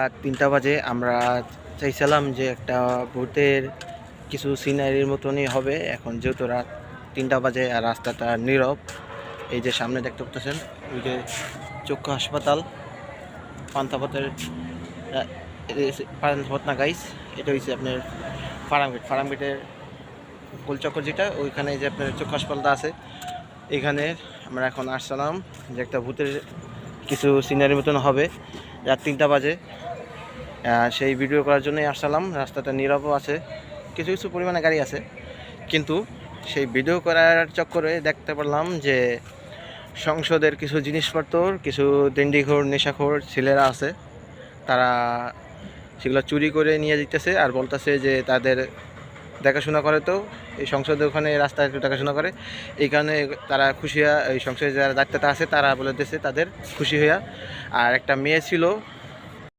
রাত 3টা বাজে। আমরা চাইছিলাম যে একটা ভূতের কিছু সিনারির মতনই হবে। এখন যেহেতু রাত 3টা বাজে আর রাস্তাটা নীরব, এই যে সামনে দেখতে পাচ্ছেন ওই যে চক্ষু হাসপাতাল পান্থাপথের পান্থাপথ না গাইস, এটা হচ্ছে আপনার ফার্মগেটের গোলচক্কর যেটা, ওইখানে যে আপনার চক্ষু হাসপাতালটা আছে, এখানে আমরা এখন আসলাম যে একটা ভূতের কিছু সিনারির মতন হবে রাত 3টা বাজে। সেই ভিডিও করার জন্যই আসলাম। রাস্তাটা নীরবও আছে, কিছু কিছু পরিমাণে গাড়ি আছে, কিন্তু সেই ভিডিও করার চক্করে দেখতে পারলাম যে সংসদের কিছু জিনিসপত্র কিছু দিন্ডিঘোর নেশাখোর ছেলেরা আছে, তারা সেগুলো চুরি করে নিয়ে যেতেছে আর বলতেছে যে তাদের দেখাশোনা করে। তো এই সংসদের ওখানে রাস্তায় একটু দেখাশোনা করে, এই কারণে তারা খুশি হয়ে, এই সংসদে যারা দায়িত্বতে আছে তারা বলে দিতেছে তাদের খুশি হইয়া। আর একটা মেয়ে ছিল